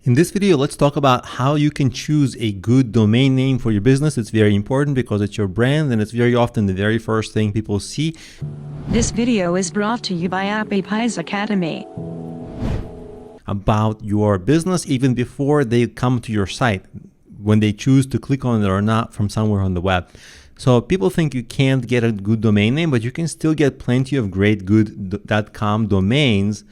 In this video, let's talk about how you can choose a good domain name for your business. It's very important because it's your brand and it's very often the very first thing people see. This video is brought to you by Appy Pie Academy. About your business even before they come to your site, when they choose to click on it or not from somewhere on the web. So people think you can't get a good domain name, but you can still get plenty of great good.com domains.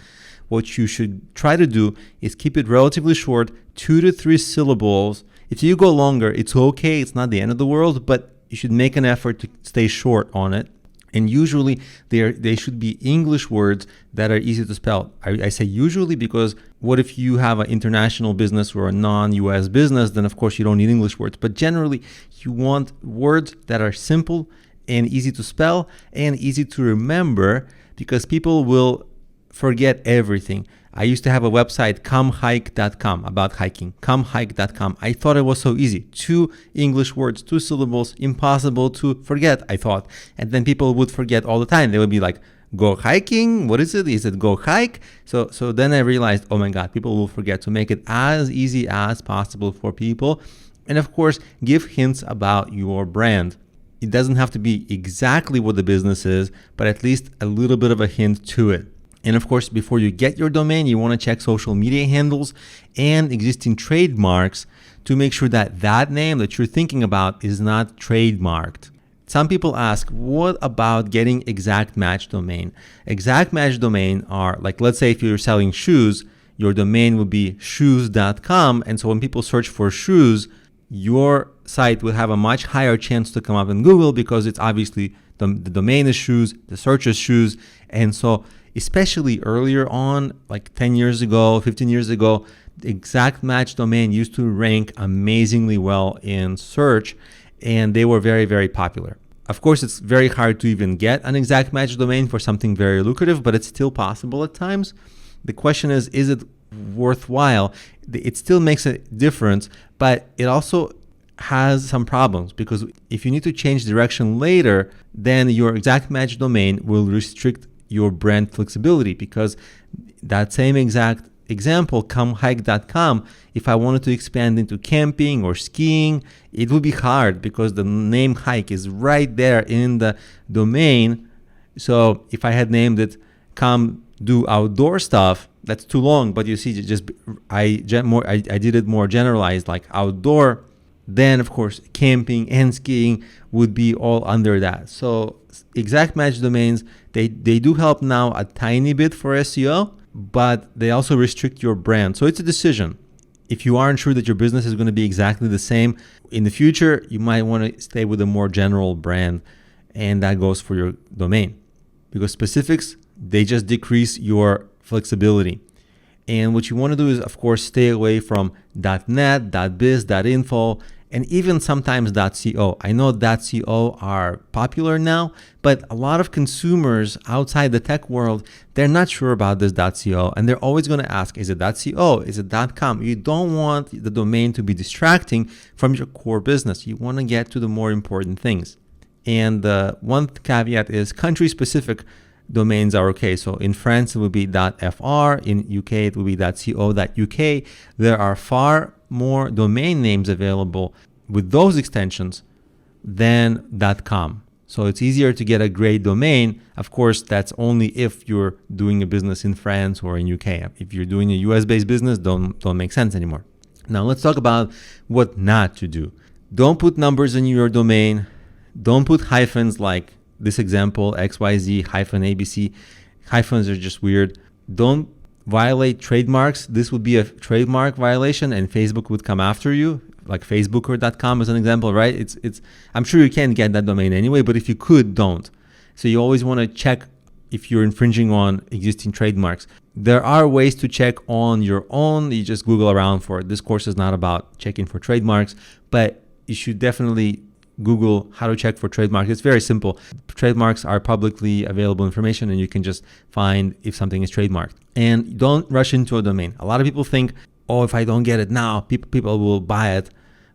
What you should try to do is keep it relatively short, 2 to 3 syllables. If you go longer, it's okay. It's not the end of the world, but you should make an effort to stay short on it. And usually they should be English words that are easy to spell. I say usually because what if you have an international business or a non-US business, then of course you don't need English words. But generally you want words that are simple and easy to spell and easy to remember, because people will forget everything. I used to have a website, comehike.com, about hiking, comehike.com. I thought it was so easy. 2 English words, 2 syllables, impossible to forget, I thought. And then people would forget all the time. They would be like, go hiking? What is it? Is it go hike? So then I realized, oh my God, people will forget. To make it as easy as possible for people. And of course, give hints about your brand. It doesn't have to be exactly what the business is, but at least a little bit of a hint to it. And of course, before you get your domain, you want to check social media handles and existing trademarks to make sure that that name that you're thinking about is not trademarked. Some people ask, what about getting exact match domain? Exact match domain are, like, let's say if you're selling shoes, your domain would be shoes.com. And so when people search for shoes, your site will have a much higher chance to come up in Google because it's obviously the domain is shoes, the search is shoes. And so especially earlier on, like 10 years ago, 15 years ago, the exact match domain used to rank amazingly well in search, and they were very, very popular. Of course, it's very hard to even get an exact match domain for something very lucrative, but it's still possible at times. The question is it worthwhile? It still makes a difference, but it also has some problems, because if you need to change direction later, then your exact match domain will restrict your brand flexibility, because that same exact example, comehike.com, if I wanted to expand into camping or skiing, it would be hard because the name hike is right there in the domain. So if I had named it come do outdoor stuff, that's too long. But you see, I did it more generalized, like outdoor. Then of course camping and skiing would be all under that. So exact match domains, they do help now a tiny bit for SEO, but they also restrict your brand. So it's a decision. If you aren't sure that your business is going to be exactly the same in the future, you might want to stay with a more general brand, and that goes for your domain, because specifics, they just decrease your flexibility. And what you want to do is, of course, stay away from .net, .biz, .info, and even sometimes .co. I know .co are popular now, but a lot of consumers outside the tech world, they're not sure about this .co, and they're always going to ask, is it .co? Is it .com? You don't want the domain to be distracting from your core business. You want to get to the more important things. And one caveat is country-specific domains are okay. So in France, it would be .fr. In UK, it would be .co.uk. There are far more domain names available with those extensions than .com. So it's easier to get a great domain. Of course, that's only if you're doing a business in France or in UK. If you're doing a US-based business, don't make sense anymore. Now let's talk about what not to do. Don't put numbers in your domain. Don't put hyphens like this example, XYZ -ABC. Hyphens are just weird. Don't violate trademarks. This would be a trademark violation, and Facebook would come after you, like facebooker.com is an example, right? It's I'm sure you can't get that domain anyway, but if you could, don't. So you always want to check if you're infringing on existing trademarks. There are ways to check on your own. You just Google around for it. This course is not about checking for trademarks, but you should definitely Google how to check for trademarks. It's very simple. Trademarks are publicly available information, and you can just find if something is trademarked. And don't rush into a domain. A lot of people think, oh, if I don't get it now, people will buy it.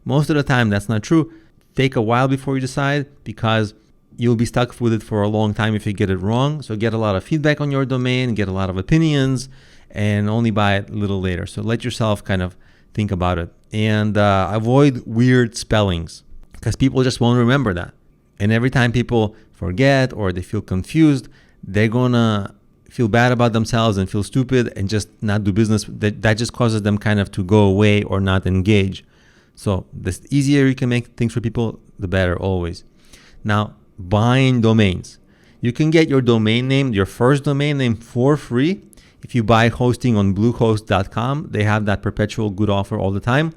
Most of the time, that's not true. Take a while before you decide, because you'll be stuck with it for a long time if you get it wrong. So get a lot of feedback on your domain, get a lot of opinions, and only buy it a little later. So let yourself kind of think about it, and avoid weird spellings, because people just won't remember that. And every time people forget or they feel confused, they're gonna feel bad about themselves and feel stupid and just not do business. That just causes them kind of to go away or not engage. So the easier you can make things for people, the better always. Now, buying domains. You can get your domain name, your first domain name, for free if you buy hosting on bluehost.com. They have that perpetual good offer all the time.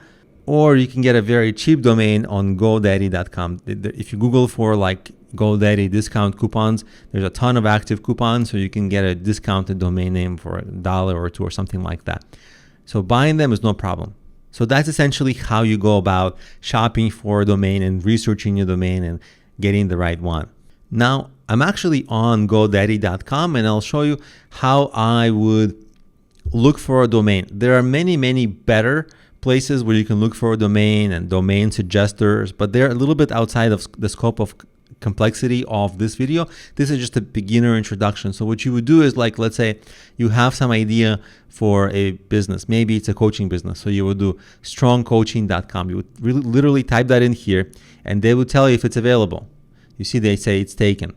Or you can get a very cheap domain on GoDaddy.com. If you Google for like GoDaddy discount coupons, there's a ton of active coupons, so you can get a discounted domain name for $1 or $2 or something like that. So buying them is no problem. So that's essentially how you go about shopping for a domain and researching your domain and getting the right one. Now, I'm actually on GoDaddy.com, and I'll show you how I would look for a domain. There are many, many better places where you can look for a domain and domain suggesters, but they're a little bit outside of the scope of complexity of this video. This is just a beginner introduction. So what you would do is, like, let's say you have some idea for a business. Maybe it's a coaching business. So you would do strongcoaching.com. You would literally type that in here, and they would tell you if it's available. You see, they say it's taken.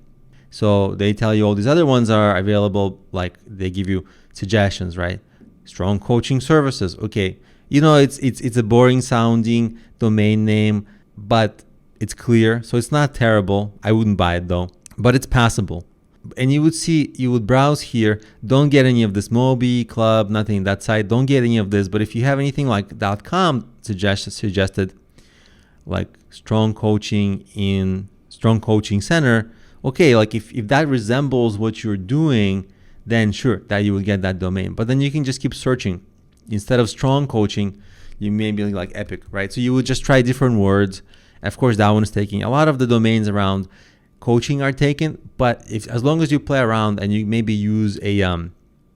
So they tell you all these other ones are available, like they give you suggestions, right? Strong Coaching Services. Okay. You know, it's a boring sounding domain name, but it's clear. So it's not terrible. I wouldn't buy it though, but it's passable. And you would browse here. Don't get any of this Mobi, Club, nothing, that site. Don't get any of this. But if you have anything like .com suggested, like Strong Coaching in Strong Coaching Center, okay, like if that resembles what you're doing, then sure, that you will get that domain. But then you can just keep searching. Instead of Strong Coaching, you may be like Epic, right? So you would just try different words. Of course, that one is taken. A lot of the domains around coaching are taken, but as long as you play around and you maybe use a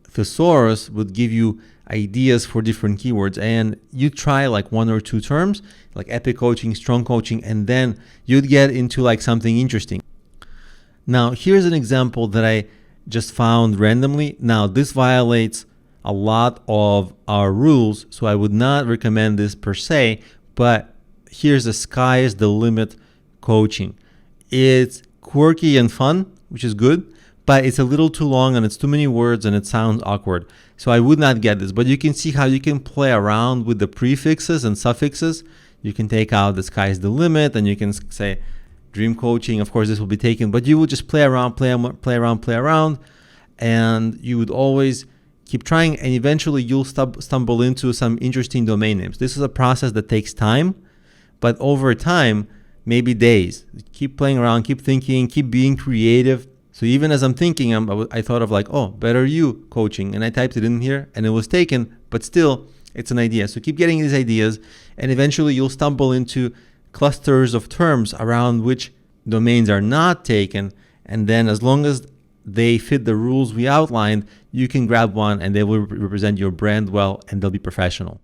thesaurus, would give you ideas for different keywords, and you try like one or two terms, like Epic Coaching, Strong Coaching, and then you'd get into like something interesting. Now, here's an example that I just found randomly. Now, this violates a lot of our rules, so I would not recommend this per se, but here's the sky is the limit coaching. It's quirky and fun, which is good, but it's a little too long and it's too many words and it sounds awkward. So I would not get this, but you can see how you can play around with the prefixes and suffixes. You can take out the sky is the limit, and you can say dream coaching. Of course, this will be taken, but you will just play around, and you would always keep trying, and eventually you'll stumble into some interesting domain names. This is a process that takes time, but over time, maybe days. Keep playing around, keep thinking, keep being creative. So even as I'm thinking, I thought of like, oh, Better You Coaching, and I typed it in here and it was taken, but still it's an idea. So keep getting these ideas, and eventually you'll stumble into clusters of terms around which domains are not taken, and then as long as they fit the rules we outlined, you can grab one and they will represent your brand well, and they'll be professional.